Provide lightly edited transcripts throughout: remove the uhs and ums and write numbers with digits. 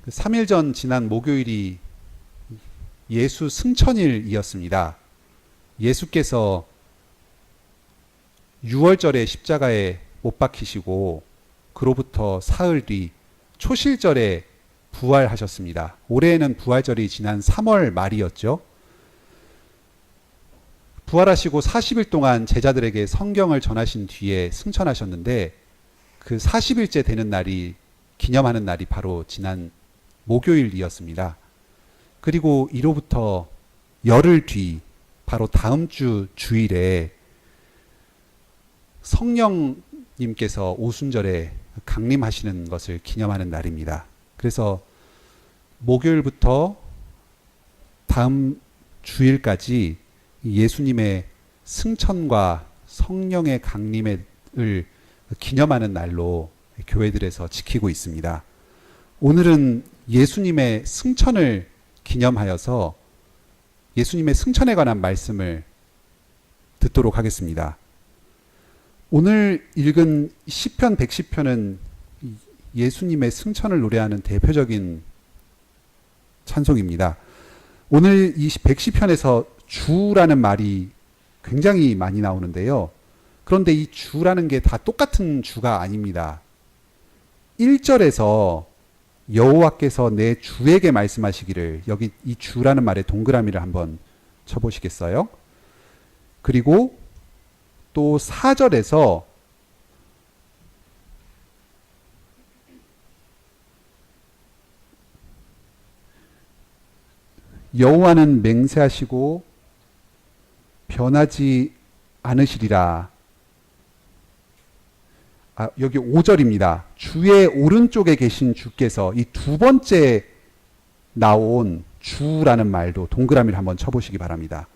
3일 전 지난 목요일이 예수 승천일이었습니다. 예수께서 6월절에 십자가에 못 박히시고 그로부터 사흘 뒤 초실절에 부활하셨습니다. 올해에는 부활절이 지난 3월 말이었죠. 부활하시고 40일 동안 제자들에게 성경을 전하신 뒤에 승천하셨는데 그 40일째 되는 날이 기념하는 날이 바로 지난 목요일이었습니다. 그리고 이로부터 열흘 뒤 바로 다음 주 주일에 성령님께서 오순절에 강림하시는 것을 기념하는 날입니다. 그래서 목요일부터 다음 주일까지 예수님의 승천과 성령의 강림을 기념하는 날로 교회들에서 지키고 있습니다. 오늘은 예수님의 승천을 기념하여서 예수님의 승천에 관한 말씀을 듣도록 하겠습니다. 오늘 읽은 시편 110편은 예수님의 승천을 노래하는 대표적인 찬송입니다. 오늘 이 110편에서 주라는 말이 굉장히 많이 나오는데요. 그런데 이 주라는 게 다 똑같은 주가 아닙니다. 1절에서 여호와께서 내 주에게 말씀하시기를, 여기 이 주라는 말에 동그라미를 한번 쳐보시겠어요? 그리고 또 4절에서 여호와는 맹세하시고 변하지 않으시리라. 여기 5절입니다. 주의 오른쪽에 계신 주께서, 이 두 번째 나온 주라는 말도 동그라미를 한번 쳐보시기 바랍니다.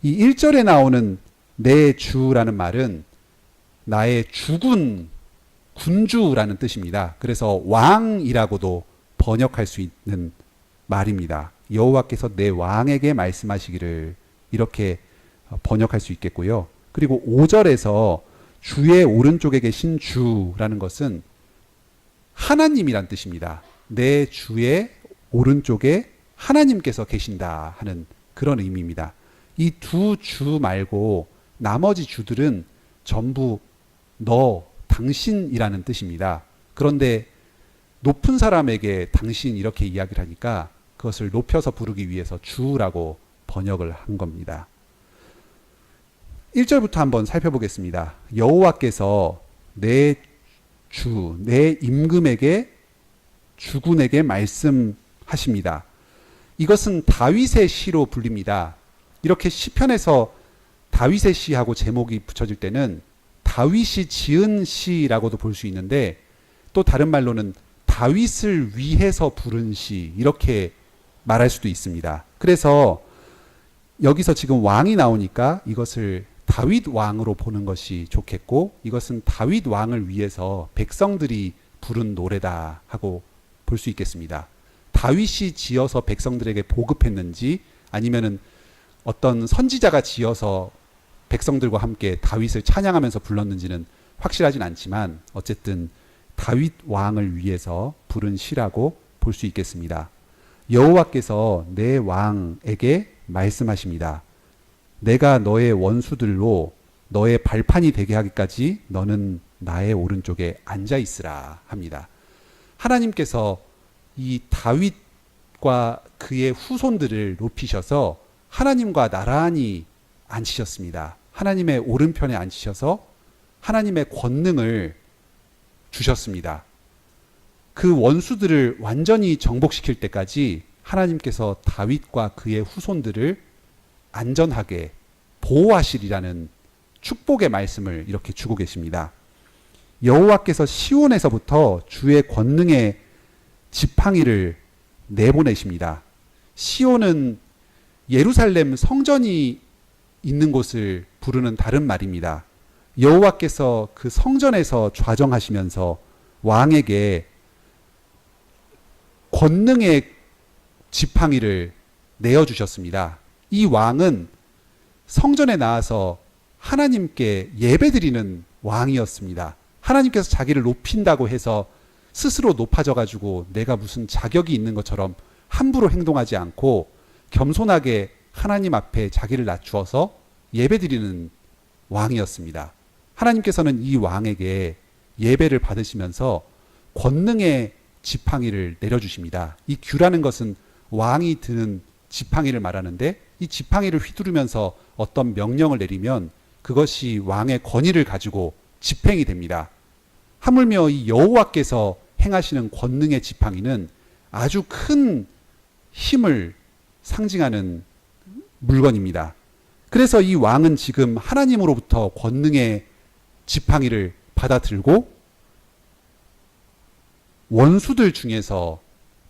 이 1절에 나오는 내 주라는 말은 나의 주군, 군주라는 뜻입니다. 그래서 왕이라고도 번역할 수 있는 말입니다. 여호와께서 내 왕에게 말씀하시기를, 이렇게 번역할 수 있겠고요. 그리고 5절에서 주의 오른쪽에 계신 주라는 것은 하나님이란 뜻입니다. 내 주의 오른쪽에 하나님께서 계신다 하는 그런 의미입니다. 이 두 주 말고 나머지 주들은 전부 너, 당신이라는 뜻입니다. 그런데 높은 사람에게 당신 이렇게 이야기를 하니까 그것을 높여서 부르기 위해서 주라고 번역을 한 겁니다. 1절부터 한번 살펴보겠습니다. 여호와께서 내 주, 내 임금에게, 주군에게 말씀하십니다. 이것은 다윗의 시로 불립니다. 이렇게 시편에서 다윗의 시하고 제목이 붙여질 때는 다윗이 지은 시라고도 볼 수 있는데, 또 다른 말로는 다윗을 위해서 부른 시, 이렇게 말할 수도 있습니다. 그래서 여기서 지금 왕이 나오니까 이것을 다윗 왕으로 보는 것이 좋겠고, 이것은 다윗 왕을 위해서 백성들이 부른 노래다 하고 볼 수 있겠습니다. 다윗이 지어서 백성들에게 보급했는지 아니면은 어떤 선지자가 지어서 백성들과 함께 다윗을 찬양하면서 불렀는지는 확실하진 않지만 어쨌든 다윗 왕을 위해서 부른 시라고 볼 수 있겠습니다. 여호와께서 내 왕에게 말씀하십니다. 내가 너의 원수들로 너의 발판이 되게 하기까지 너는 나의 오른쪽에 앉아 있으라 합니다. 하나님께서 이 다윗과 그의 후손들을 높이셔서 하나님과 나란히 앉히셨습니다. 하나님의 오른편에 앉히셔서 하나님의 권능을 주셨습니다. 그 원수들을 완전히 정복시킬 때까지 하나님께서 다윗과 그의 후손들을 안전하게 보호하시리라는 축복의 말씀을 이렇게 주고 계십니다. 여호와께서 시온에서부터 주의 권능의 지팡이를 내보내십니다. 시온은 예루살렘 성전이 있는 곳을 부르는 다른 말입니다. 여호와께서 그 성전에서 좌정하시면서 왕에게 권능의 지팡이를 내어주셨습니다. 이 왕은 성전에 나와서 하나님께 예배드리는 왕이었습니다. 하나님께서 자기를 높인다고 해서 스스로 높아져 가지고 내가 무슨 자격이 있는 것처럼 함부로 행동하지 않고 겸손하게 하나님 앞에 자기를 낮추어서 예배드리는 왕이었습니다. 하나님께서는 이 왕에게 예배를 받으시면서 권능의 지팡이를 내려주십니다. 이 규라는 것은 왕이 드는 지팡이를 말하는데, 이 지팡이를 휘두르면서 어떤 명령을 내리면 그것이 왕의 권위를 가지고 집행이 됩니다. 하물며 이 여호와께서 행하시는 권능의 지팡이는 아주 큰 힘을 상징하는 물건입니다. 그래서 이 왕은 지금 하나님으로부터 권능의 지팡이를 받아들고 원수들 중에서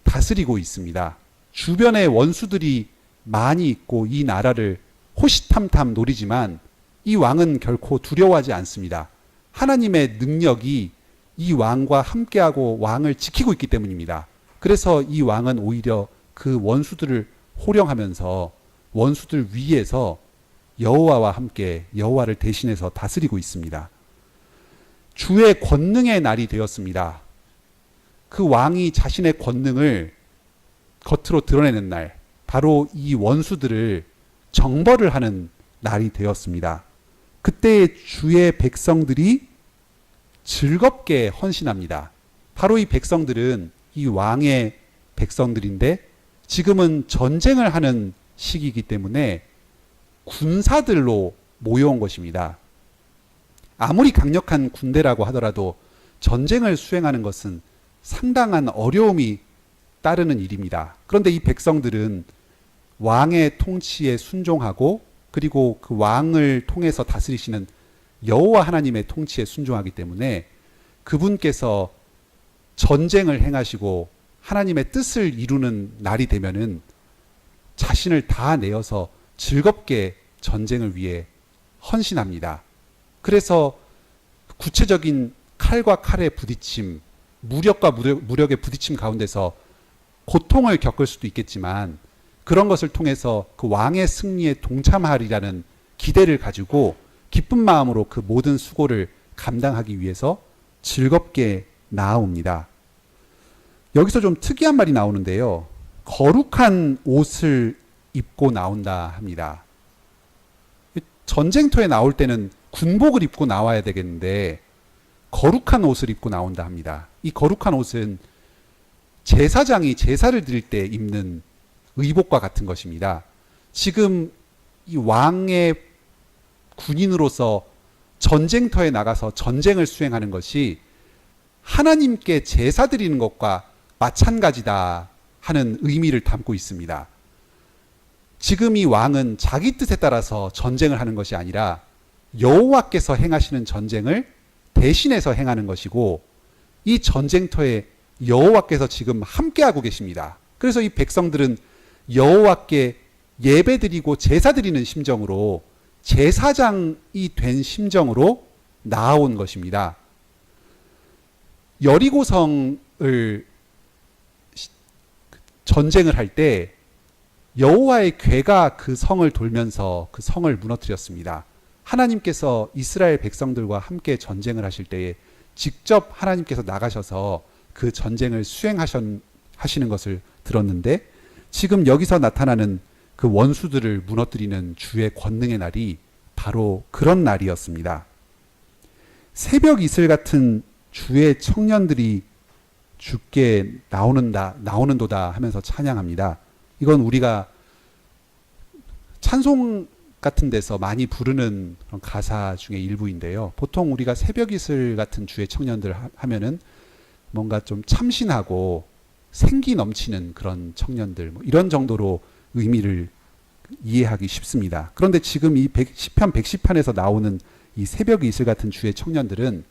다스리고 있습니다. 주변에 원수들이 많이 있고 이 나라를 호시탐탐 노리지만 이 왕은 결코 두려워하지 않습니다. 하나님의 능력이 이 왕과 함께하고 왕을 지키고 있기 때문입니다. 그래서 이 왕은 오히려 그 원수들을 호령하면서 원수들 위에서 여호와와 함께 여호와를 대신해서 다스리고 있습니다. 주의 권능의 날이 되었습니다. 그 왕이 자신의 권능을 겉으로 드러내는 날, 바로 이 원수들을 정벌을 하는 날이 되었습니다. 그때 주의 백성들이 즐겁게 헌신합니다. 바로 이 백성들은 이 왕의 백성들인데 지금은 전쟁을 하는 시기이기 때문에 군사들로 모여온 것입니다. 아무리 강력한 군대라고 하더라도 전쟁을 수행하는 것은 상당한 어려움이 따르는 일입니다. 그런데 이 백성들은 왕의 통치에 순종하고 그리고 그 왕을 통해서 다스리시는 여호와 하나님의 통치에 순종하기 때문에 그분께서 전쟁을 행하시고 하나님의 뜻을 이루는 날이 되면은 자신을 다 내어서 즐겁게 전쟁을 위해 헌신합니다. 그래서 구체적인 칼과 칼의 부딪힘, 무력과 무력의 부딪힘 가운데서 고통을 겪을 수도 있겠지만 그런 것을 통해서 그 왕의 승리에 동참하리라는 기대를 가지고 기쁜 마음으로 그 모든 수고를 감당하기 위해서 즐겁게 나아옵니다. 여기서 좀 특이한 말이 나오는데요. 거룩한 옷을 입고 나온다 합니다. 전쟁터에 나올 때는 군복을 입고 나와야 되겠는데 거룩한 옷을 입고 나온다 합니다. 이 거룩한 옷은 제사장이 제사를 드릴 때 입는 의복과 같은 것입니다. 지금 이 왕의 군인으로서 전쟁터에 나가서 전쟁을 수행하는 것이 하나님께 제사 드리는 것과 마찬가지다 하는 의미를 담고 있습니다. 지금 이 왕은 자기 뜻에 따라서 전쟁을 하는 것이 아니라 여호와께서 행하시는 전쟁을 대신해서 행하는 것이고 이 전쟁터에 여호와께서 지금 함께하고 계십니다. 그래서 이 백성들은 여호와께 예배드리고 제사드리는 심정으로 제사장이 된 심정으로 나아온 것입니다. 여리고성을 전쟁을 할 때 여호와의 궤가 그 성을 돌면서 그 성을 무너뜨렸습니다. 하나님께서 이스라엘 백성들과 함께 전쟁을 하실 때에 직접 하나님께서 나가셔서 그 전쟁을 수행하시는 것을 들었는데 지금 여기서 나타나는 그 원수들을 무너뜨리는 주의 권능의 날이 바로 그런 날이었습니다. 새벽 이슬 같은 주의 청년들이 주께 나오는도다 하면서 찬양합니다. 이건 우리가 찬송 같은 데서 많이 부르는 그런 가사 중에 일부인데요. 보통 우리가 새벽 이슬 같은 주의 청년들 하면은 뭔가 좀 참신하고 생기 넘치는 그런 청년들, 뭐 이런 정도로 의미를 이해하기 쉽습니다. 그런데 지금 이 시편 110편에서 나오는 이 새벽 이슬 같은 주의 청년들은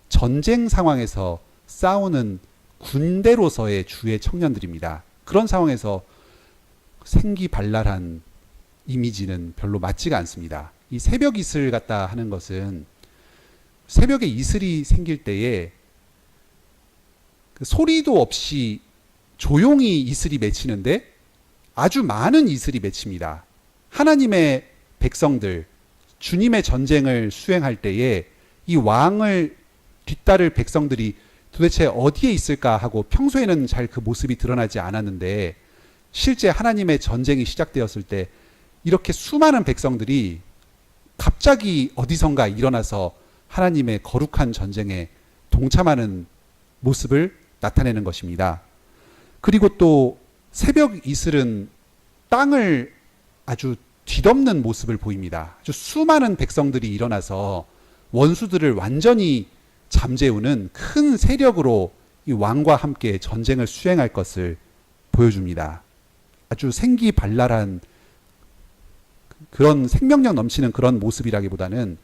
전쟁 상황에서 싸우는 군대로서의 주의 청년들입니다. 그런 상황에서 생기발랄한 이미지는 별로 맞지가 않습니다. 이 새벽 이슬 같다 하는 것은 새벽에 이슬이 생길 때에 그 소리도 없이 조용히 이슬이 맺히는데 아주 많은 이슬이 맺힙니다. 하나님의 백성들, 주님의 전쟁을 수행할 때에 이 왕을 뒤따를 백성들이 도대체 어디에 있을까 하고 평소에는 잘 그 모습이 드러나지 않았는데 실제 하나님의 전쟁이 시작되었을 때 이렇게 수많은 백성들이 갑자기 어디선가 일어나서 하나님의 거룩한 전쟁에 동참하는 모습을 나타내는 것입니다. 그리고 또 새벽 이슬은 땅을 아주 뒤덮는 모습을 보입니다. 아주 수많은 백성들이 일어나서 원수들을 완전히 잠재우는 큰 세력으로 이 왕과 함께 전쟁을 수행할 것을 보여줍니다. 아주 생기발랄한 그런 생명력 넘치는 그런 모습이라기보다는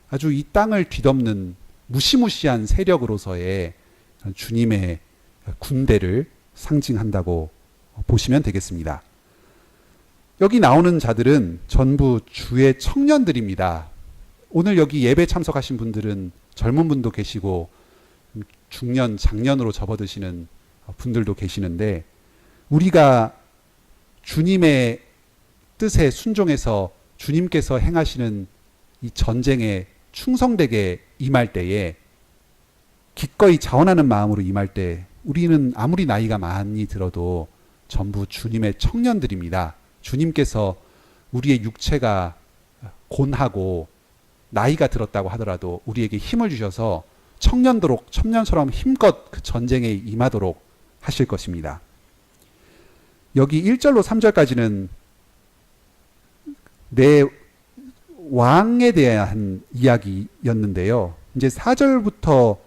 아주 이 땅을 뒤덮는 무시무시한 세력으로서의 주님의 군대를 상징한다고 보시면 되겠습니다. 여기 나오는 자들은 전부 주의 청년들입니다. 오늘 여기 예배 참석하신 분들은 젊은 분도 계시고 중년, 장년으로 접어드시는 분들도 계시는데 우리가 주님의 뜻에 순종해서 주님께서 행하시는 이 전쟁에 충성되게 임할 때에 기꺼이 자원하는 마음으로 임할 때 우리는 아무리 나이가 많이 들어도 전부 주님의 청년들입니다. 주님께서 우리의 육체가 곤하고 나이가 들었다고 하더라도 우리에게 힘을 주셔서 청년처럼 힘껏 그 전쟁에 임하도록 하실 것입니다. 여기 1절로 3절까지는 내 왕에 대한 이야기였는데요. 이제 4절부터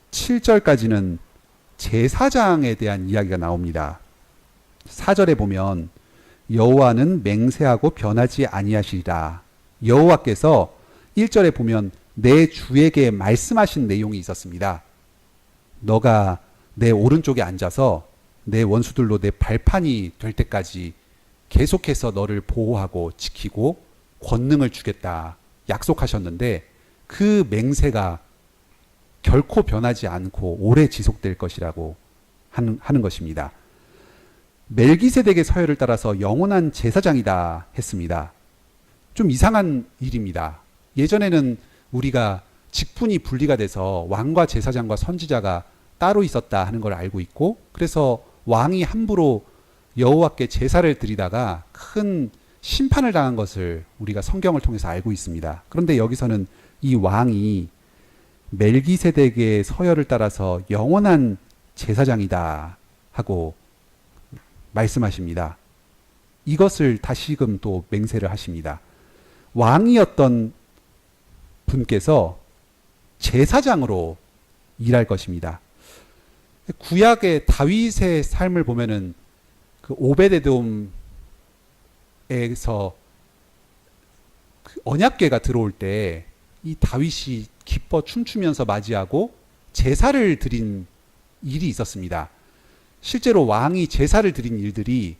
7절까지는 제사장에 대한 이야기가 나옵니다. 4절에 보면 여호와는 맹세하고 변하지 아니하시리라. 여호와께서 1절에 보면 내 주에게 말씀하신 내용이 있었습니다. 너가 내 오른쪽에 앉아서 내 원수들로 내 발판이 될 때까지 계속해서 너를 보호하고 지키고 권능을 주겠다 약속하셨는데 그 맹세가 결코 변하지 않고 오래 지속될 것이라고 하는 것입니다. 멜기세덱의 서열을 따라서 영원한 제사장이다 했습니다. 좀 이상한 일입니다. 예전에는 우리가 직분이 분리가 돼서 왕과 제사장과 선지자가 따로 있었다 하는 걸 알고 있고 그래서 왕이 함부로 여호와께 제사를 드리다가 큰 심판을 당한 것을 우리가 성경을 통해서 알고 있습니다. 그런데 여기서는 이 왕이 멜기세덱의 서열을 따라서 영원한 제사장이다 하고 말씀하십니다. 이것을 다시금 또 맹세를 하십니다. 왕이었던 분께서 제사장으로 일할 것입니다. 구약의 다윗의 삶을 보면은 그 오베데돔에서 그 언약궤가 들어올 때 이 다윗이 기뻐 춤추면서 맞이하고 제사를 드린 일이 있었습니다. 실제로 왕이 제사를 드린 일들이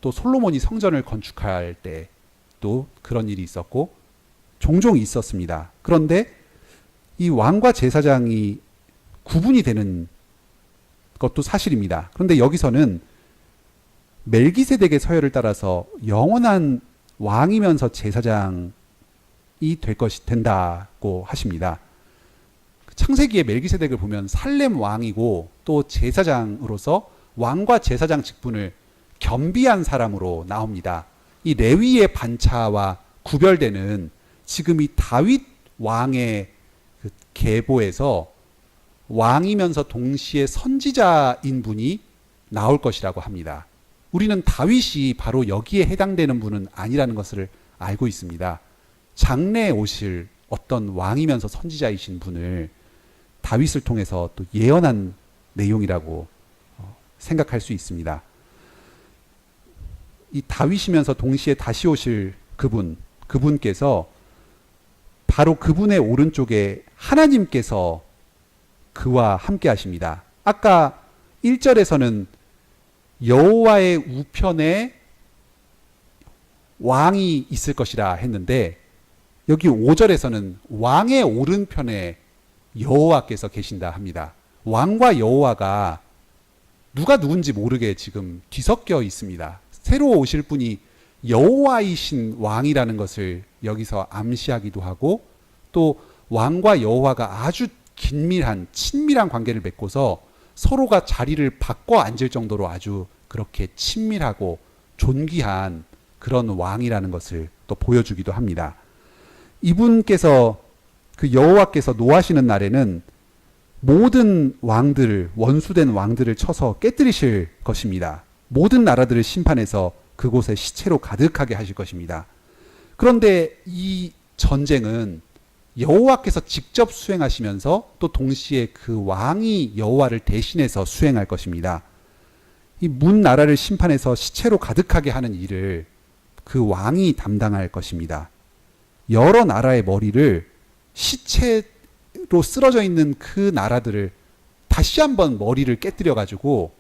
또 솔로몬이 성전을 건축할 때 또 그런 일이 있었고 종종 있었습니다. 그런데 이 왕과 제사장이 구분이 되는 것도 사실입니다. 그런데 여기서는 멜기세덱의 서열을 따라서 영원한 왕이면서 제사장이 된다고 하십니다. 창세기의 멜기세덱을 보면 살렘 왕이고 또 제사장으로서 왕과 제사장 직분을 겸비한 사람으로 나옵니다. 이 레위의 반차와 구별되는 지금 이 다윗 왕의 그 계보에서 왕이면서 동시에 선지자인 분이 나올 것이라고 합니다. 우리는 다윗이 바로 여기에 해당되는 분은 아니라는 것을 알고 있습니다. 장래에 오실 어떤 왕이면서 선지자이신 분을 다윗을 통해서 또 예언한 내용이라고 생각할 수 있습니다. 이 다윗이면서 동시에 다시 오실 그분께서 바로 그분의 오른쪽에 하나님께서 그와 함께 하십니다. 아까 1절에서는 여호와의 우편에 왕이 있을 것이라 했는데 여기 5절에서는 왕의 오른편에 여호와께서 계신다 합니다. 왕과 여호와가 누가 누군지 모르게 지금 뒤섞여 있습니다. 새로 오실 분이 여호와이신 왕이라는 것을 여기서 암시하기도 하고 또 왕과 여호와가 아주 긴밀한 친밀한 관계를 맺고서 서로가 자리를 바꿔 앉을 정도로 아주 그렇게 친밀하고 존귀한 그런 왕이라는 것을 또 보여주기도 합니다. 이분께서 그 여호와께서 노하시는 날에는 모든 왕들을 원수된 왕들을 쳐서 깨뜨리실 것입니다. 모든 나라들을 심판해서 그곳에 시체로 가득하게 하실 것입니다. 그런데 이 전쟁은 여호와께서 직접 수행하시면서 또 동시에 그 왕이 여호와를 대신해서 수행할 것입니다. 이 문 나라를 심판해서 시체로 가득하게 하는 일을 그 왕이 담당할 것입니다. 여러 나라의 머리를 시체로 쓰러져 있는 그 나라들을 다시 한번 머리를 깨뜨려 가지고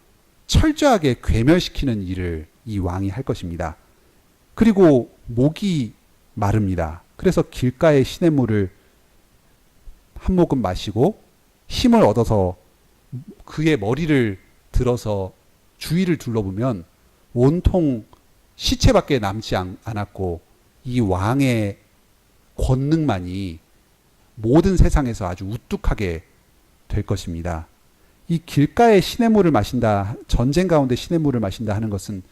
철저하게 괴멸시키는 일을 이 왕이 할 것입니다. 그리고 목이 마릅니다. 그래서 길가의 시냇물을 한 모금 마시고 힘을 얻어서 그의 머리를 들어서 주위를 둘러보면 온통 시체밖에 남지 않았고 이 왕의 권능만이 모든 세상에서 아주 우뚝하게 될 것입니다. 이 길가의 시냇물을 마신다, 전쟁 가운데 시냇물을 마신다 하는 것은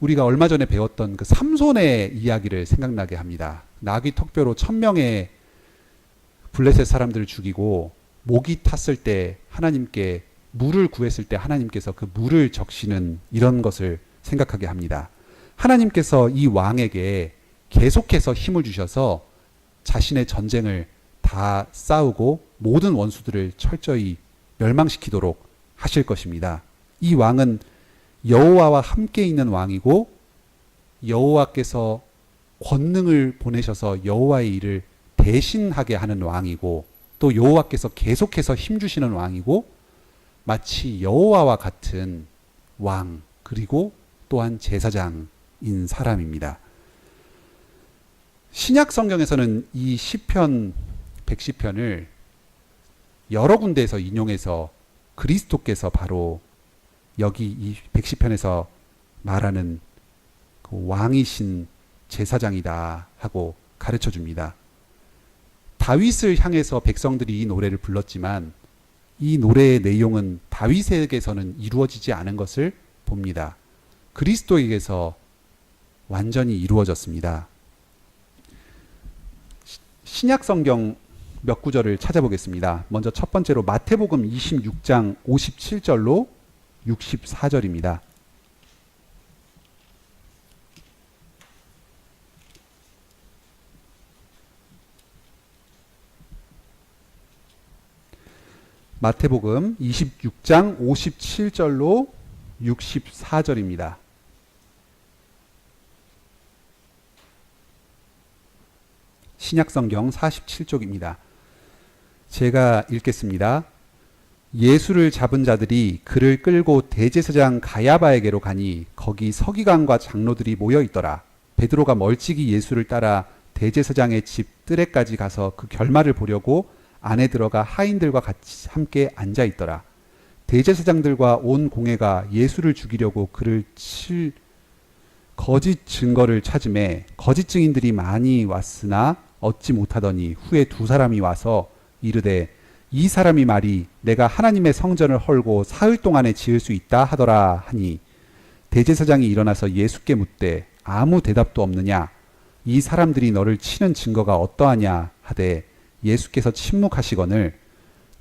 우리가 얼마 전에 배웠던 그 삼손의 이야기를 생각나게 합니다. 나귀 턱뼈로 1000명의 블레셋 사람들을 죽이고 목이 탔을 때 하나님께 물을 구했을 때 하나님께서 그 물을 적시는 이런 것을 생각하게 합니다. 하나님께서 이 왕에게 계속해서 힘을 주셔서 자신의 전쟁을 다 싸우고 모든 원수들을 철저히 멸망시키도록 하실 것입니다. 이 왕은 여호와와 함께 있는 왕이고 여호와께서 권능을 보내셔서 여호와의 일을 대신하게 하는 왕이고 또 여호와께서 계속해서 힘주시는 왕이고 마치 여호와와 같은 왕 그리고 또한 제사장인 사람입니다. 신약 성경에서는 이 시편 110편을 여러 군데에서 인용해서 그리스도께서 바로 여기 이 110편에서 말하는 그 왕이신 제사장이다 하고 가르쳐 줍니다. 다윗을 향해서 백성들이 이 노래를 불렀지만 이 노래의 내용은 다윗에게서는 이루어지지 않은 것을 봅니다. 그리스도에게서 완전히 이루어졌습니다. 신약 성경 몇 구절을 찾아보겠습니다. 먼저 첫 번째로 마태복음 26장 57절로 64절입니다. 마태복음 26장 57절로 64절입니다. 신약성경 47쪽입니다. 제가 읽겠습니다. 예수를 잡은 자들이 그를 끌고 대제사장 가야바에게로 가니 거기 서기관과 장로들이 모여 있더라. 베드로가 멀찍이 예수를 따라 대제사장의 집 뜰에까지 가서 그 결말을 보려고 안에 들어가 하인들과 같이 함께 앉아 있더라. 대제사장들과 온 공회가 예수를 죽이려고 그를 칠 거짓 증거를 찾음에 거짓 증인들이 많이 왔으나 얻지 못하더니 후에 두 사람이 와서 이르되 이 사람이 말이 내가 하나님의 성전을 헐고 사흘 동안에 지을 수 있다 하더라 하니 대제사장이 일어나서 예수께 묻되 아무 대답도 없느냐 이 사람들이 너를 치는 증거가 어떠하냐 하되 예수께서 침묵하시거늘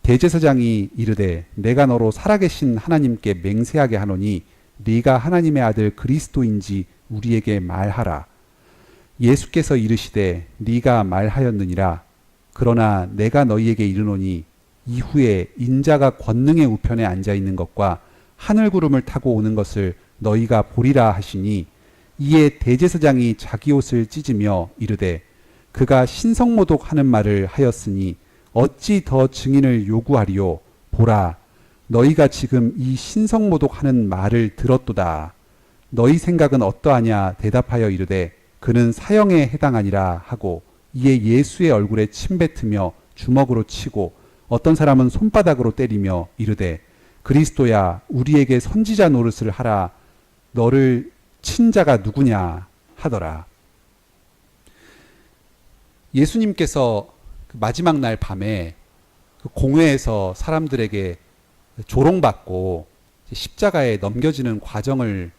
대제사장이 이르되 내가 너로 살아계신 하나님께 맹세하게 하노니 네가 하나님의 아들 그리스도인지 우리에게 말하라. 예수께서 이르시되 네가 말하였느니라. 그러나 내가 너희에게 이르노니 이후에 인자가 권능의 우편에 앉아 있는 것과 하늘 구름을 타고 오는 것을 너희가 보리라 하시니 이에 대제사장이 자기 옷을 찢으며 이르되 그가 신성모독하는 말을 하였으니 어찌 더 증인을 요구하리요. 보라 너희가 지금 이 신성모독하는 말을 들었도다. 너희 생각은 어떠하냐 대답하여 이르되 그는 사형에 해당하니라 하고 이에 예수의 얼굴에 침뱉으며 주먹으로 치고 어떤 사람은 손바닥으로 때리며 이르되 그리스도야 우리에게 선지자 노릇을 하라. 너를 친 자가 누구냐 하더라. 예수님께서 마지막 날 밤에 그 공회에서 사람들에게 조롱받고 십자가에 넘겨지는 과정을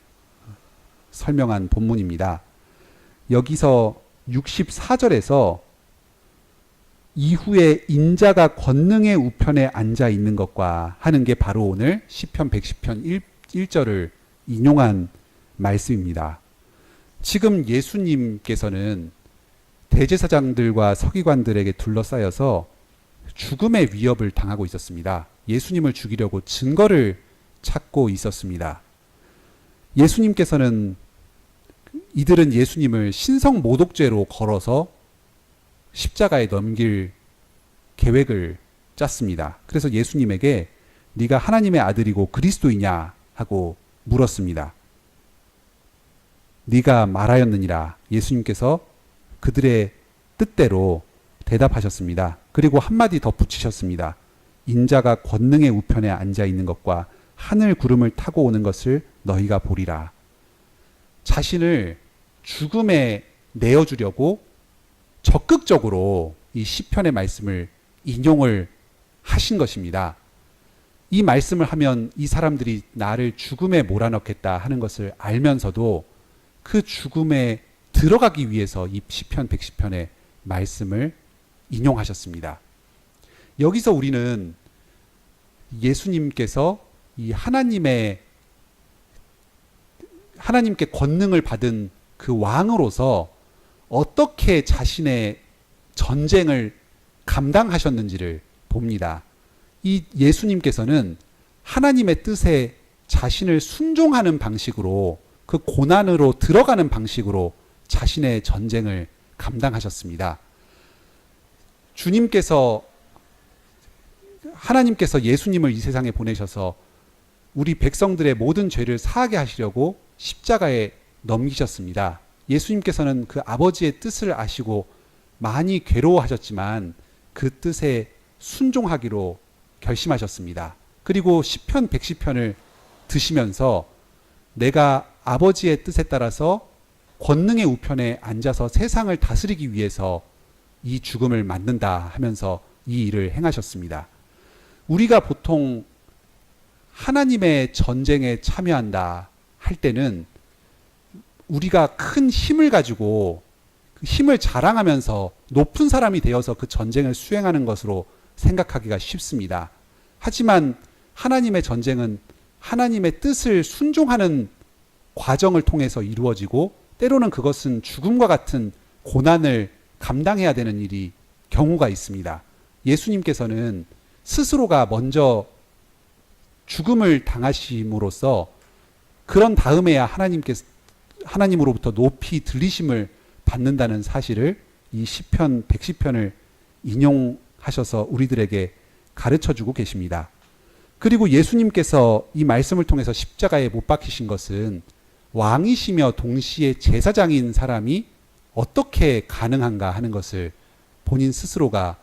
설명한 본문입니다. 여기서 64절에서 이후에 인자가 권능의 우편에 앉아 있는 것과 하는 게 바로 오늘 시편 110편 1절을 인용한 말씀입니다. 지금 예수님께서는 대제사장들과 서기관들에게 둘러싸여서 죽음의 위협을 당하고 있었습니다. 예수님을 죽이려고 증거를 찾고 있었습니다. 예수님께서는 이들은 예수님을 신성 모독죄로 걸어서 십자가에 넘길 계획을 짰습니다. 그래서 예수님에게 네가 하나님의 아들이고 그리스도이냐 하고 물었습니다. 네가 말하였느니라. 예수님께서 그들의 뜻대로 대답하셨습니다. 그리고 한마디 더 붙이셨습니다. 인자가 권능의 우편에 앉아 있는 것과 하늘 구름을 타고 오는 것을 너희가 보리라. 자신을 죽음에 내어주려고 적극적으로 이 시편의 말씀을 인용을 하신 것입니다. 이 말씀을 하면 이 사람들이 나를 죽음에 몰아넣겠다 하는 것을 알면서도 그 죽음에 들어가기 위해서 이 시편 110편의 말씀을 인용하셨습니다. 여기서 우리는 예수님께서 이 하나님께 권능을 받은 그 왕으로서 어떻게 자신의 전쟁을 감당하셨는지를 봅니다. 이 예수님께서는 하나님의 뜻에 자신을 순종하는 방식으로 그 고난으로 들어가는 방식으로 자신의 전쟁을 감당하셨습니다. 하나님께서 예수님을 이 세상에 보내셔서 우리 백성들의 모든 죄를 사하게 하시려고 십자가에 넘기셨습니다. 예수님께서는 그 아버지의 뜻을 아시고 많이 괴로워하셨지만 그 뜻에 순종하기로 결심하셨습니다. 그리고 시편 110편을 드시면서 내가 아버지의 뜻에 따라서 권능의 우편에 앉아서 세상을 다스리기 위해서 이 죽음을 맞는다 하면서 이 일을 행하셨습니다. 우리가 보통 하나님의 전쟁에 참여한다 할 때는 우리가 큰 힘을 가지고 그 힘을 자랑하면서 높은 사람이 되어서 그 전쟁을 수행하는 것으로 생각하기가 쉽습니다. 하지만 하나님의 전쟁은 하나님의 뜻을 순종하는 과정을 통해서 이루어지고 때로는 그것은 죽음과 같은 고난을 감당해야 되는 일이 경우가 있습니다. 예수님께서는 스스로가 먼저 죽음을 당하심으로써 그런 다음에야 하나님으로부터 높이 들리심을 받는다는 사실을 이 시편 110편을 인용하셔서 우리들에게 가르쳐주고 계십니다. 그리고 예수님께서 이 말씀을 통해서 십자가에 못 박히신 것은 왕이시며 동시에 제사장인 사람이 어떻게 가능한가 하는 것을 본인 스스로가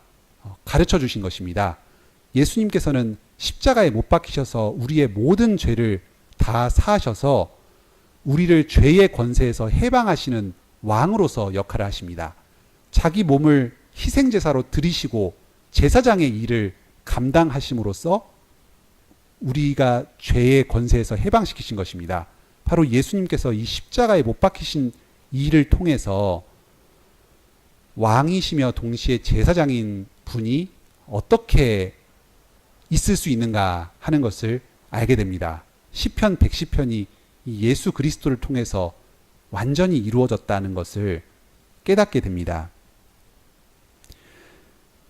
가르쳐 주신 것입니다. 예수님께서는 십자가에 못 박히셔서 우리의 모든 죄를 다 사하셔서 우리를 죄의 권세에서 해방하시는 왕으로서 역할을 하십니다. 자기 몸을 희생제사로 드리시고 제사장의 일을 감당하심으로써 우리가 죄의 권세에서 해방시키신 것입니다. 바로 예수님께서 이 십자가에 못 박히신 이 일을 통해서 왕이시며 동시에 제사장인 분이 어떻게 있을 수 있는가 하는 것을 알게 됩니다. 시편 110편이 예수 그리스도를 통해서 완전히 이루어졌다는 것을 깨닫게 됩니다.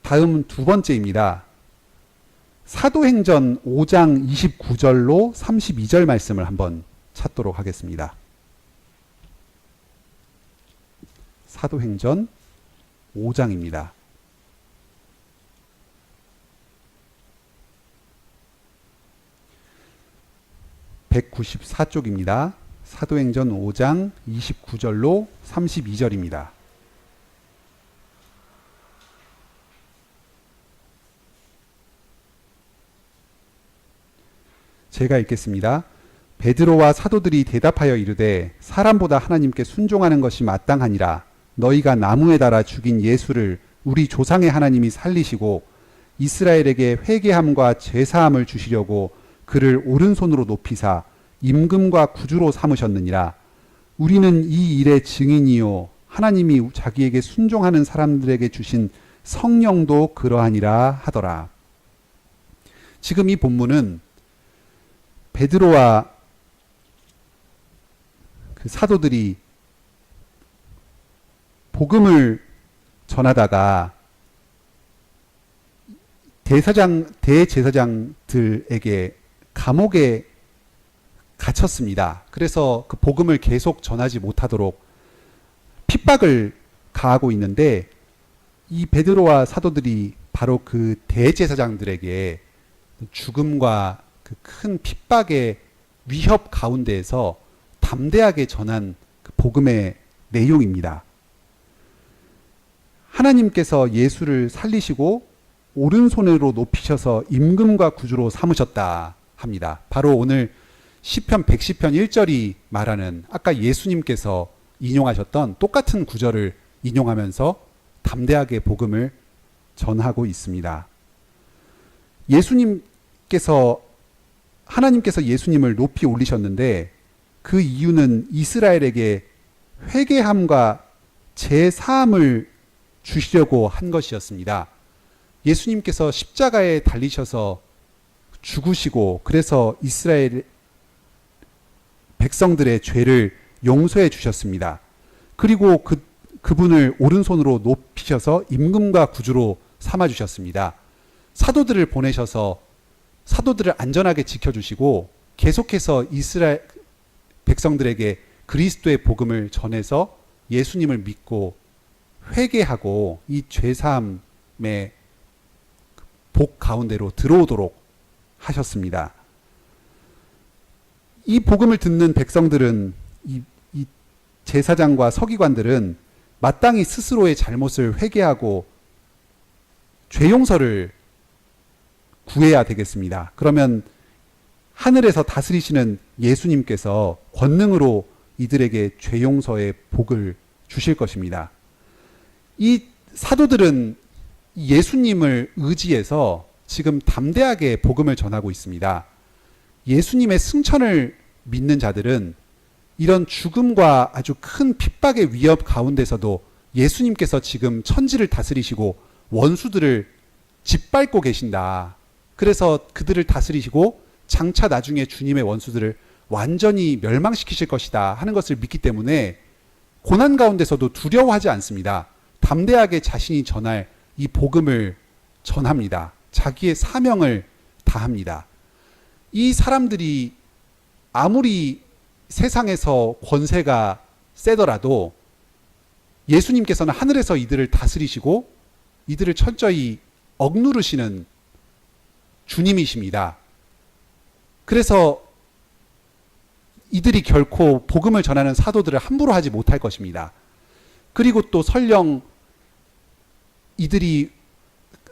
다음 두 번째입니다. 사도행전 5장 29절로 32절 말씀을 한번 찾도록 하겠습니다. 사도행전 5장입니다. (194쪽입니다) 사도행전 5장 29절로 32절입니다. 제가 읽겠습니다. 베드로와 사도들이 대답하여 이르되 사람보다 하나님께 순종하는 것이 마땅하니라. 너희가 나무에 달아 죽인 예수를 우리 조상의 하나님이 살리시고 이스라엘에게 회개함과 제사함을 주시려고 그를 오른손으로 높이사 임금과 구주로 삼으셨느니라. 우리는 이 일의 증인이요 하나님이 자기에게 순종하는 사람들에게 주신 성령도 그러하니라 하더라. 지금 이 본문은 베드로와 그 사도들이 복음을 전하다가 대제사장들에게 감옥에 갇혔습니다. 그래서 그 복음을 계속 전하지 못하도록 핍박을 가하고 있는데, 이 베드로와 사도들이 바로 그 대제사장들에게 죽음과 그 큰 핍박의 위협 가운데에서 담대하게 전한 그 복음의 내용입니다. 하나님께서 예수를 살리시고 오른손으로 높이셔서 임금과 구주로 삼으셨다 합니다. 바로 오늘 시편 110편 1절이 말하는 아까 예수님께서 인용하셨던 똑같은 구절을 인용하면서 담대하게 복음을 전하고 있습니다. 하나님께서 예수님을 높이 올리셨는데 그 이유는 이스라엘에게 회개함과 제사함을 주시려고 한 것이었습니다. 예수님께서 십자가에 달리셔서 죽으시고 그래서 이스라엘 백성들의 죄를 용서해 주셨습니다. 그리고 그분을 오른손으로 높이셔서 임금과 구주로 삼아 주셨습니다. 사도들을 보내셔서 사도들을 안전하게 지켜주시고 계속해서 이스라엘 백성들에게 그리스도의 복음을 전해서 예수님을 믿고 회개하고 이 죄사함의 복 가운데로 들어오도록 하셨습니다. 이 복음을 듣는 백성들은 이 제사장과 서기관들은 마땅히 스스로의 잘못을 회개하고 죄 용서를 구해야 되겠습니다. 그러면 하늘에서 다스리시는 예수님께서 권능으로 이들에게 죄 용서의 복을 주실 것입니다. 이 사도들은 예수님을 의지해서 지금 담대하게 복음을 전하고 있습니다. 예수님의 승천을 믿는 자들은 이런 죽음과 아주 큰 핍박의 위협 가운데서도 예수님께서 지금 천지를 다스리시고 원수들을 짓밟고 계신다. 그래서 그들을 다스리시고 장차 나중에 주님의 원수들을 완전히 멸망시키실 것이다 하는 것을 믿기 때문에 고난 가운데서도 두려워하지 않습니다. 담대하게 자신이 전할 이 복음을 전합니다. 자기의 사명을 다합니다. 이 사람들이 아무리 세상에서 권세가 세더라도 예수님께서는 하늘에서 이들을 다스리시고 이들을 철저히 억누르시는 주님이십니다. 그래서 이들이 결코 복음을 전하는 사도들을 함부로 하지 못할 것입니다. 그리고 또 설령 이들이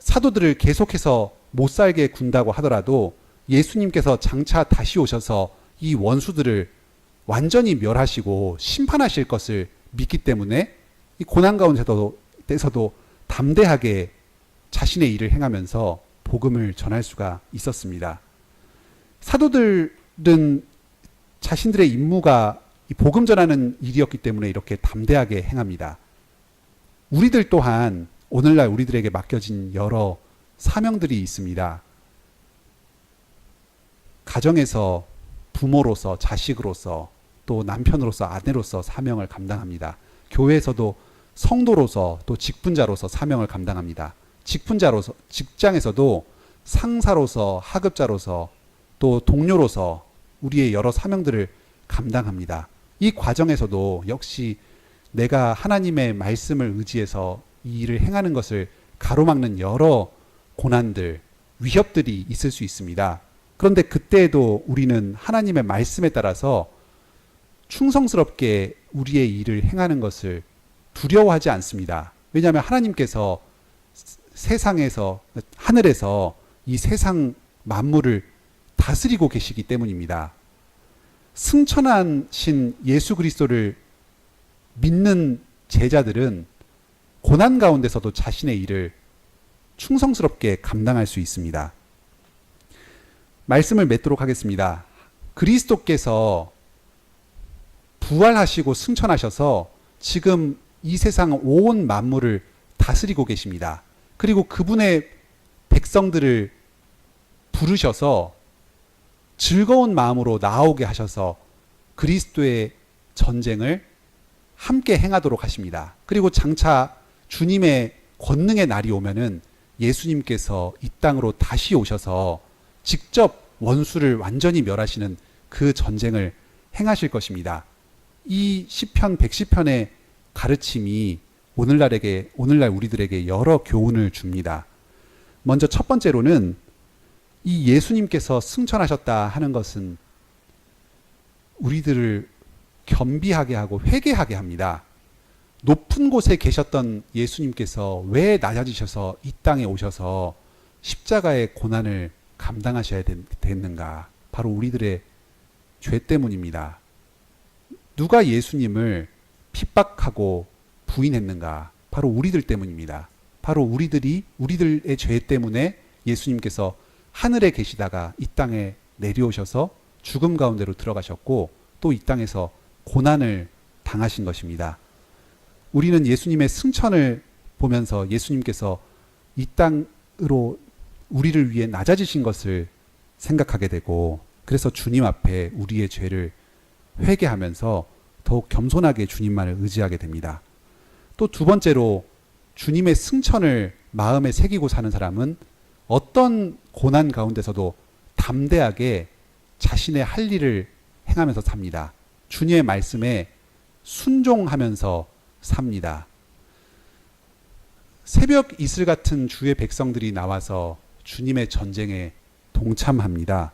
사도들을 계속해서 못 살게 군다고 하더라도 예수님께서 장차 다시 오셔서 이 원수들을 완전히 멸하시고 심판하실 것을 믿기 때문에 이 고난 가운데서도 담대하게 자신의 일을 행하면서 복음을 전할 수가 있었습니다. 사도들은 자신들의 임무가 이 복음 전하는 일이었기 때문에 이렇게 담대하게 행합니다. 우리들 또한 오늘날 우리들에게 맡겨진 여러 사명들이 있습니다. 가정에서 부모로서, 자식으로서, 또 남편으로서, 아내로서 사명을 감당합니다. 교회에서도 성도로서, 또 직분자로서 사명을 감당합니다. 직분자로서, 직장에서도 상사로서, 하급자로서, 또 동료로서 우리의 여러 사명들을 감당합니다. 이 과정에서도 역시 내가 하나님의 말씀을 의지해서 이 일을 행하는 것을 가로막는 여러 고난들, 위협들이 있을 수 있습니다. 그런데 그때에도 우리는 하나님의 말씀에 따라서 충성스럽게 우리의 일을 행하는 것을 두려워하지 않습니다. 왜냐하면 하나님께서 세상에서, 하늘에서 이 세상 만물을 다스리고 계시기 때문입니다. 승천하신 예수 그리스도를 믿는 제자들은 고난 가운데서도 자신의 일을 충성스럽게 감당할 수 있습니다. 말씀을 맺도록 하겠습니다. 그리스도께서 부활하시고 승천하셔서 지금 이 세상 온 만물을 다스리고 계십니다. 그리고 그분의 백성들을 부르셔서 즐거운 마음으로 나아오게 하셔서 그리스도의 전쟁을 함께 행하도록 하십니다. 그리고 장차 주님의 권능의 날이 오면은 예수님께서 이 땅으로 다시 오셔서 직접 원수를 완전히 멸하시는 그 전쟁을 행하실 것입니다. 이 시편 110편의 가르침이 오늘날 우리들에게 여러 교훈을 줍니다. 먼저 첫 번째로는 이 예수님께서 승천하셨다 하는 것은 우리들을 겸비하게 하고 회개하게 합니다. 높은 곳에 계셨던 예수님께서 왜 낮아지셔서 이 땅에 오셔서 십자가의 고난을 감당하셔야 됐는가? 바로 우리들의 죄 때문입니다. 누가 예수님을 핍박하고 부인했는가? 바로 우리들 때문입니다. 바로 우리들의 죄 때문에 예수님께서 하늘에 계시다가 이 땅에 내려오셔서 죽음 가운데로 들어가셨고 또 이 땅에서 고난을 당하신 것입니다. 우리는 예수님의 승천을 보면서 예수님께서 이 땅으로 우리를 위해 낮아지신 것을 생각하게 되고 그래서 주님 앞에 우리의 죄를 회개하면서 더욱 겸손하게 주님만을 의지하게 됩니다. 또 두 번째로 주님의 승천을 마음에 새기고 사는 사람은 어떤 고난 가운데서도 담대하게 자신의 할 일을 행하면서 삽니다. 주님의 말씀에 순종하면서 삽니다. 새벽 이슬 같은 주의 백성들이 나와서 주님의 전쟁에 동참합니다.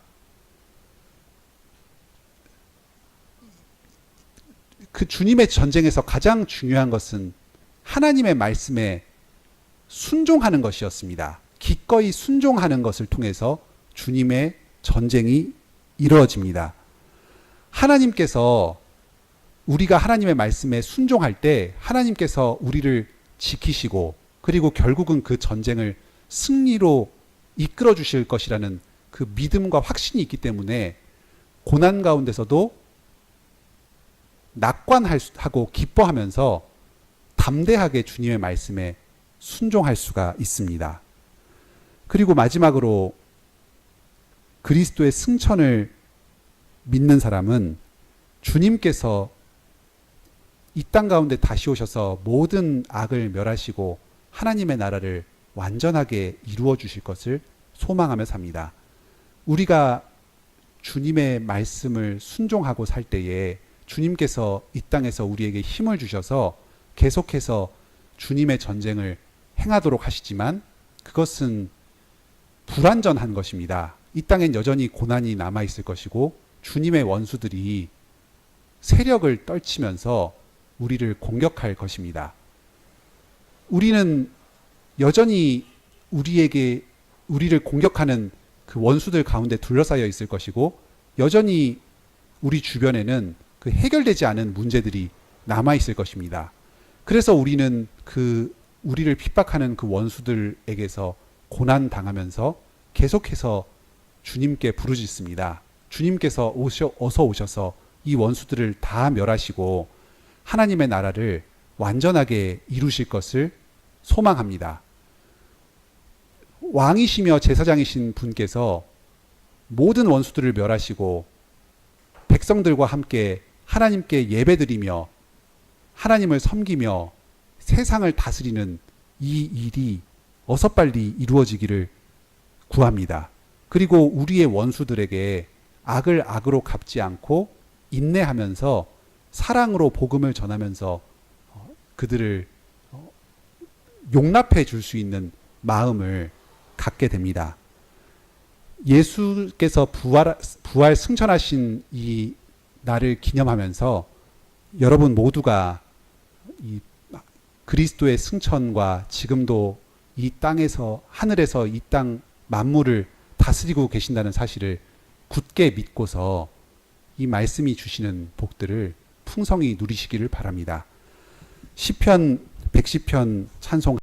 그 주님의 전쟁에서 가장 중요한 것은 하나님의 말씀에 순종하는 것이었습니다. 기꺼이 순종하는 것을 통해서 주님의 전쟁이 이루어집니다. 하나님께서 우리가 하나님의 말씀에 순종할 때 하나님께서 우리를 지키시고 그리고 결국은 그 전쟁을 승리로 이끌어 주실 것이라는 그 믿음과 확신이 있기 때문에 고난 가운데서도 낙관하고 기뻐하면서 담대하게 주님의 말씀에 순종할 수가 있습니다. 그리고 마지막으로 그리스도의 승천을 믿는 사람은 주님께서 이 땅 가운데 다시 오셔서 모든 악을 멸하시고 하나님의 나라를 완전하게 이루어 주실 것을 소망하며 삽니다. 우리가 주님의 말씀을 순종하고 살 때에 주님께서 이 땅에서 우리에게 힘을 주셔서 계속해서 주님의 전쟁을 행하도록 하시지만 그것은 불완전한 것입니다. 이 땅엔 여전히 고난이 남아있을 것이고 주님의 원수들이 세력을 떨치면서 우리를 공격할 것입니다. 우리는 여전히 우리를 공격하는 그 원수들 가운데 둘러싸여 있을 것이고 여전히 우리 주변에는 그 해결되지 않은 문제들이 남아있을 것입니다. 그래서 우리는 우리를 핍박하는 그 원수들에게서 고난 당하면서 계속해서 주님께 부르짖습니다. 주님께서 어서 오셔서 이 원수들을 다 멸하시고 하나님의 나라를 완전하게 이루실 것을 소망합니다. 왕이시며 제사장이신 분께서 모든 원수들을 멸하시고 백성들과 함께 하나님께 예배드리며 하나님을 섬기며 세상을 다스리는 이 일이 어서 빨리 이루어지기를 구합니다. 그리고 우리의 원수들에게 악을 악으로 갚지 않고 인내하면서 사랑으로 복음을 전하면서 그들을 용납해 줄 수 있는 마음을 갖게 됩니다. 예수께서 부활 승천하신 이 날을 기념하면서 여러분 모두가 이 그리스도의 승천과 지금도 이 땅에서 하늘에서 이 땅 만물을 다스리고 계신다는 사실을 굳게 믿고서 이 말씀이 주시는 복들을 풍성히 누리시기를 바랍니다. 시편 110편 찬송